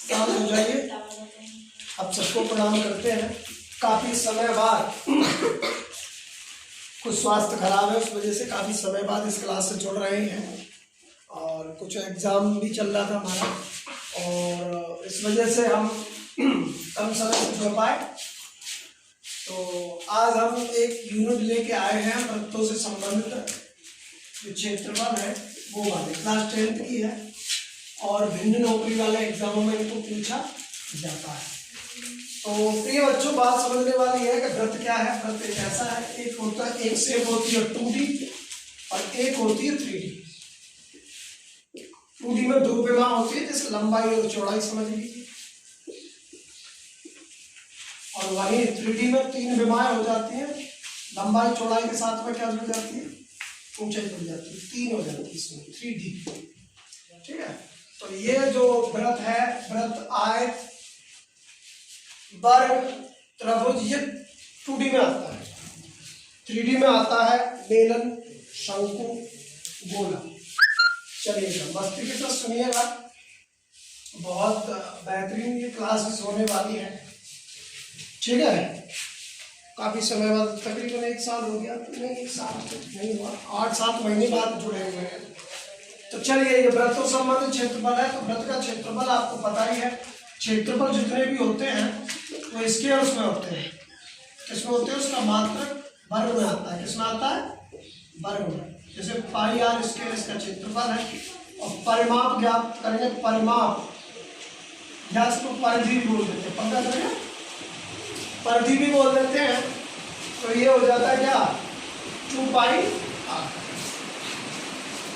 शांत हो जाइए। अब सबको प्रणाम करते हैं। काफ़ी समय बाद कुछ स्वास्थ्य खराब है, उस वजह से काफ़ी समय बाद इस क्लास से जुड़ रहे हैं और कुछ एग्ज़ाम भी चल रहा था हमारा और इस वजह से हम कम समय से जुड़ पाए। तो आज हम एक यूनिट लेके आए हैं वृत्तों से संबंधित जो क्षेत्रफल है वो वाले, क्लास 10th की है और भिन्न नौकरी वाले एग्जामों में इनको पूछा जाता है। तो प्रिय बच्चों, बात समझने वाली है कि वृत्त क्या है। वृत्त एक ऐसा है, एक होता है, एक शेप होती है 2D और एक होती है 3D। 2D में 2 विमा होती है, जैसे लंबाई और चौड़ाई समझ लीजिए, और वहीं 3D में 3 विमाएं हो जाती हैं। लंबाई चौड़ाई के साथ में क्या जुड़ जाती है, ऊंचाई जुड़ जाती है, 3 हो जाती है इसमें 3D। ठीक है, तो ये जो वृत्त है, वृत्त, आयत, वर्ग, त्रिभुज, ये 2D में आता है। 3D में आता है बेलन, शंकु, गोला। चलिएगा मस्ती के साथ सुनिएगा, बहुत बेहतरीन ये क्लासेस होने वाली है। ठीक है, काफी समय बाद, तकरीबन 1 साल हो गया, नहीं 1 साल नहीं हुआ, 8-7 महीने बाद जुड़े हुए हैं। तो चलिए, ये वृत्तों संबंधित क्षेत्रफल है। तो वृत्त का क्षेत्रफल आपको पता ही है। क्षेत्रफल जितने भी होते हैं वो इसके और उसमें होते हैं। किसमें होते हैं, उसका मात्रक वर्ग में आता है। किसमें आता है, वर्ग में। जैसे पाई आर स्क्वायर इसका क्षेत्रफल है। और परिमाप ज्ञात करेंगे, परिमाप या इसको परिधि भी बोल देते हैं, पता करेंगे, परिधि भी बोल देते हैं। तो ये हो जाता है क्या, 2 पाई आर।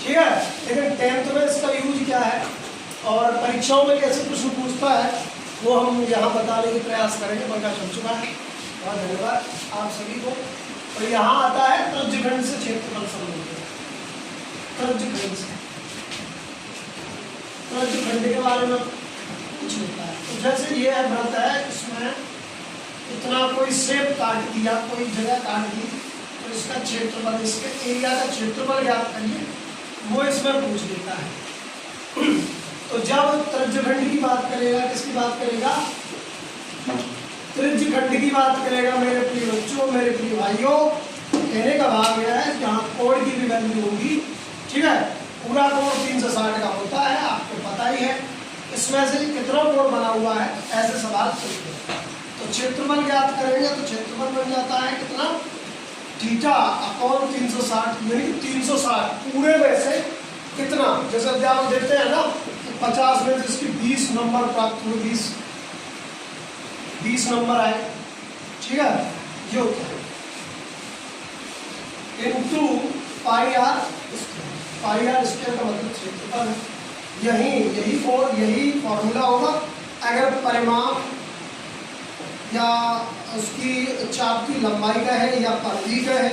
ठीक है, लेकिन 10th में इसका यूज क्या है और परीक्षाओं में कैसे प्रश्न पूछता है वो हम यहाँ बताने का प्रयास करेंगे। मौका चल चुका है, बहुत धन्यवाद आप सभी को। तो यहाँ आता है त्रिज्यखंड से क्षेत्रफल संबंधित। त्रिज्यखंड से, त्रिज्यखंड के बारे में कुछ होता है। तो जैसे ये वृत्त है, इसमें इतना कोई शेप काट दिया, कोई जगह काट दी, तो इसका क्षेत्रफल, इसके एरिया का क्षेत्रफल ज्ञात करिए, वो इसमें पूछ लेता है। तो जब त्रिज्यखंड की बात करेगा, किसकी बात करेगा, त्रिज्यखंड की बात करेगा मेरे प्रिय बच्चों, मेरे प्रिय भाइयों, कहने का भाव यह है जहाँ कोण की भी वैल्यू होगी। ठीक है, पूरा कोण 360 का होता है, आपको पता ही है। इसमें से कितना कोण बना हुआ है, ऐसे सवाल पूछते हैं। तो क्षेत्रफल ज्ञात करेंगे तो क्षेत्रफल बन जाता है कितना, थीटा अपॉन 360, यानी 360 पूरे में से कितना। जैसे अध्यापक देते हैं ना 50 में जिसकी 20 नंबर प्राप्त हुए, 20 नंबर आए। ठीक है, ये होता है into pi R square. Pi R square का मतलब क्षेत्रफल है। यही फॉर्मूला होगा अगर परिमाप या उसकी चाप की लंबाई का है या परिधि का है,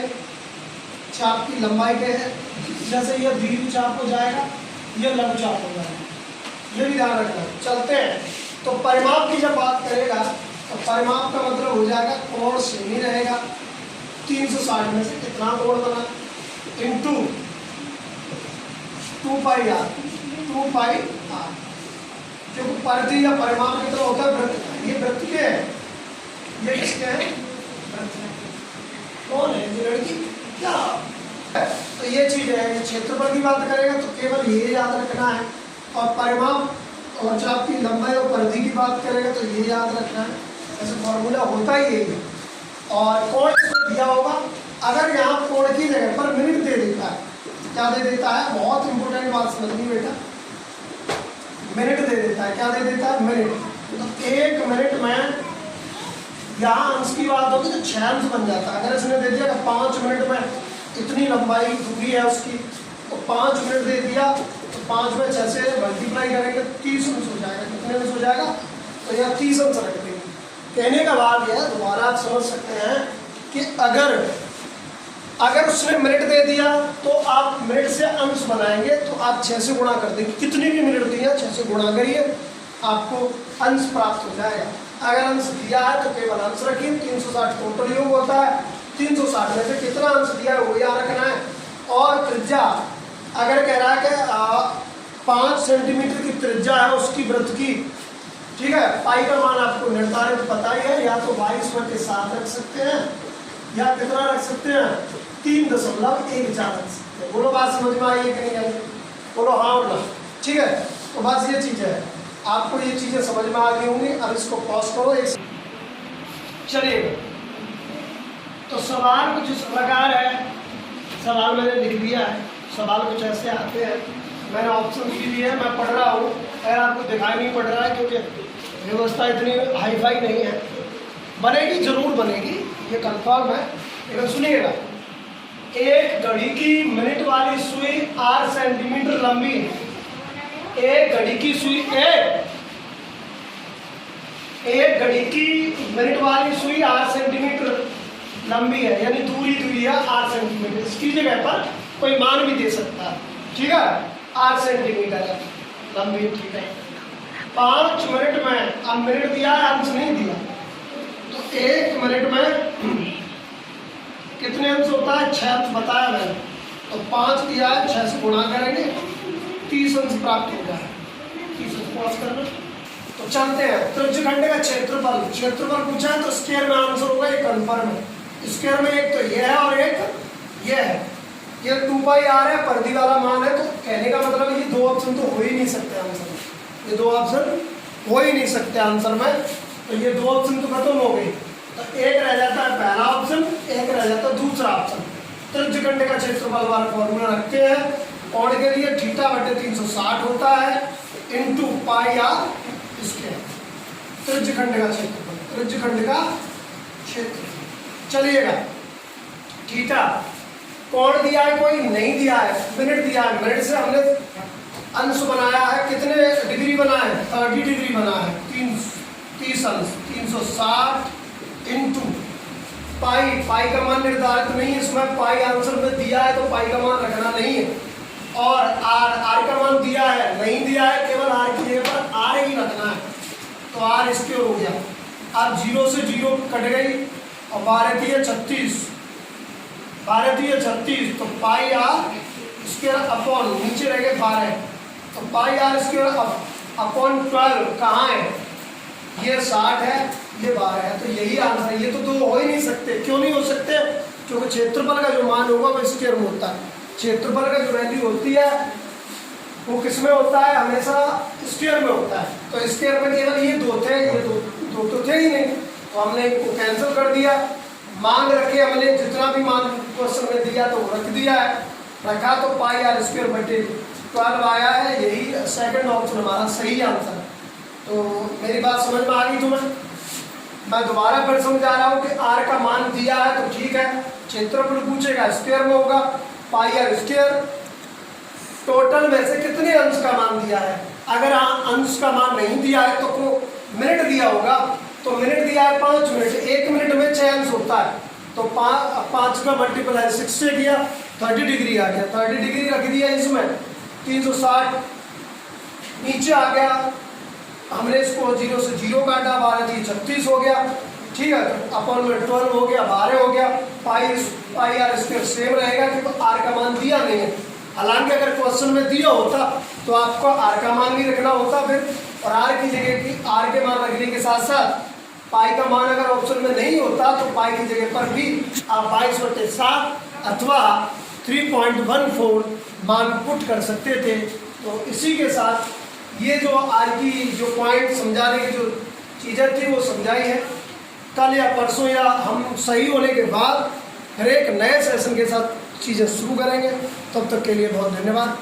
चाप की लंबाई का है। जैसे ये दीर्घ चाप हो जाएगा, ये लघु चाप हो जाएगा, ये भी ध्यान रखना। चलते हैं, तो परिमाप की जब बात करेगा तो परिमाप का मतलब हो जाएगा कोण सेम ही रहेगा। 360 में से कितना कोण बना, into 2 pi R, 2 pi R. क्योंकि परिधि या परिमाप कितना होता है, वृत्त का। ये वृत्त के है, ये किसके है, वृत्त है। कौन है ये लड़की, क्या। तो ये चीज है। क्षेत्रफल की बात करेगा तो केवल ये याद रखना है, और परिमाप और चाप की लंबाई और परिधि की बात करेगा तो ये याद रखना है। ऐसे फॉर्मूला होता ही यही है। और कोण दिया होगा, अगर यहाँ कोण की जगह पर मिनट दे देता है, क्या दे देता है, बहुत इंपॉर्टेंट बात समझनी बेटा, मिनट दे देता है। क्या दे देता है, मिनट। तो 1 मिनट में यहाँ अंश की बात होगी तो 6 अंश बन जाता है। अगर इसने दे दिया कि 5 मिनट में इतनी लंबाई दूरी है उसकी, तो 5 मिनट दे दिया तो 5 में 6 से मल्टीप्लाई करेंगे 30 अंश हो जाएगा। कितने अंश हो जाएगा, तो यहाँ 30 अंश रख देंगे। कहने का भाव यह है, दोबारा आप समझ सकते हैं कि अगर उसने मिनट दे दिया तो आप मिनट से अंश बनाएंगे तो आप 6 से गुणा कर देंगे। कितनी भी मिनट दिया 6 से गुणा करिए, आपको अंश प्राप्त हो जाएगा। अगर अंश दिया है तो केवल अंश रखिए। 360 टोटल योग होता है, 360 में से कितना अंश दिया है वो याद रखना है। और त्रिज्या अगर कह रहा है कि 5 सेंटीमीटर की त्रिज्या है उसकी वृत्त की, है। पाई का मान आपको निर्धारित पता ही है, या तो 22/7 रख सकते हैं या कितना रख सकते हैं 3.14 रख सकते हैं। बोलो बात समझ में आई है कि नहीं आई? बोलो हाँ और ना। ठीक है, तो बस ये चीज़ है, आपको ये चीज़ें समझ में आ गई होंगी। अब इसको पॉज करो। चलिए, तो सवाल कुछ इस प्रकार है, सवाल मैंने लिख दिया है। सवाल कुछ ऐसे आते हैं, मैंने ऑप्शन भी दिए हैं, मैं पढ़ रहा हूँ। अगर आपको दिखाई नहीं पड़ रहा है क्योंकि व्यवस्था इतनी हाई फाई नहीं है। बनेगी, जरूर बनेगी, ये कंफर्म है। लेकिन सुनिएगा, एक घड़ी की मिनट वाली सुई 8 सेंटीमीटर लंबी है। एक घड़ी की सुई एक घड़ी की मिनट वाली सुई 8 सेंटीमीटर लंबी है, यानी दूरी है 8 सेंटीमीटर। इसकी जगह पर कोई मान भी दे सकता है। ठीक है, 8 सेंटीमीटर है लंबी। ठीक है, 5 मिनट में, अब मिनट दिया है, अंश नहीं दिया, तो 1 मिनट में कितने अंश होता है? 6 अंश बताया मैंने। तो 5 दिया है, 6 से गुणा करेंगे, 30 अंश प्राप्त हो जाए। 30 अंश पॉज करना। तो चलते हैं, त्रिज्यखंड का क्षेत्रफल पूछा है, तो स्क्वायर में आंसर होगा, ये कंफर्म है। स्क्वायर में एक तो ये है और एक ये है। ये 2πr है, परिधि वाला मान है, तो कहने का मतलब है ये दो ऑप्शन तो हो ही नहीं सकते आंसर में। ये दो ऑप्शन हो ही नहीं सकते आंसर में, तो ये दो ऑप्शन तो खत्म हो गई। तो एक रह जाता है पहला ऑप्शन, एक रह जाता है दूसरा ऑप्शन। त्रिज्यखंड का क्षेत्रफल वाला फॉर्मूला रखते हैं। कोण के लिए θ/360 होता है इंटू πr स्क्वायर। त्रिज्यखंड का क्षेत्रफल। चलिएगा, थीटा कोण दिया है, कोई नहीं दिया है, मिनट दिया है। मिनट से हमने अंश बनाया है, कितने डिग्री बना है? 30 डिग्री बना है। 30 अंश 360 इंटू पाई का मान निर्धारित नहीं है इसमें। पाई आंसर में दिया है, तो पाई का मान रखना नहीं है। और आर का मान दिया है, नहीं दिया है, केवल आर की जगह पर आर ही रखना है। तो आर स्क्वायर हो गया। अब 0 से 0 कट गई और 12×36, तो पाई आर स्क्वायर अपॉन, नीचे रह गए 12, तो पाई आर स्क्वायर अपॉन 12 कहाँ है? ये 60 है, ये 12 है, तो यही आंसर है। ये तो दो हो ही नहीं सकते। क्यों नहीं हो सकते? क्योंकि क्षेत्रफल का जो मान होगा वो स्क्वायर में होता है। क्षेत्रफल का जो वैल्यू होती है वो किस में होता है? हमेशा स्क्वायर में होता है। तो स्क्वायर में केवल ये दो थे, ये दो तो थे ही नहीं, तो हमने इनको कैंसिल कर दिया। मान रखे हमने, जितना भी मान क्वेश्चन में दिया तो रख दिया है। रखा तो पाई आर स्क्वायर बटे 12 आया है। यही सेकंड ऑप्शन हमारा सही आंसर है। तो मेरी बात समझ में आ गई तुम्हें? मैं दोबारा फिर समझा रहा हूँ कि आर का मान दिया है तो ठीक है, क्षेत्रफल पूछेगा स्क्वायर में होगा, पाई आर स्क्वायर। टोटल में से कितने अंश का मान दिया है? अगर अंश का मान नहीं दिया है तो मिनट दिया होगा, तो मिनट दिया है 5 मिनट। 1 मिनट में 6 अंश होता है, तो 5 का मल्टीप्लाई 6 से किया, 30 डिग्री आ गया। 30 डिग्री रख दिया इसमें, 360 नीचे आ गया। हमने इसको 0 से 0 काटा, 12×36 हो गया। ठीक है, तो अपॉन में 12 हो गया, 12 हो गया। पाई आर स्क्वायर सेम रहेगा क्योंकि आर का मान दिया नहीं है। हालांकि अगर क्वेश्चन में दिया होता तो आपको आर का मान भी रखना होता फिर, और आर की जगह की आर के मान रखने के साथ साथ पाई का मान अगर ऑप्शन में नहीं होता तो पाई की जगह पर भी आप 22/7 अथवा 3.14 मान पुट कर सकते थे। तो इसी के साथ ये जो आज की जो पॉइंट समझाने की जो चीज़ें थी वो समझाई है। कल या परसों या हम सही होने के बाद फिर एक नए सेशन के साथ चीज़ें शुरू करेंगे। तब तक के लिए बहुत धन्यवाद।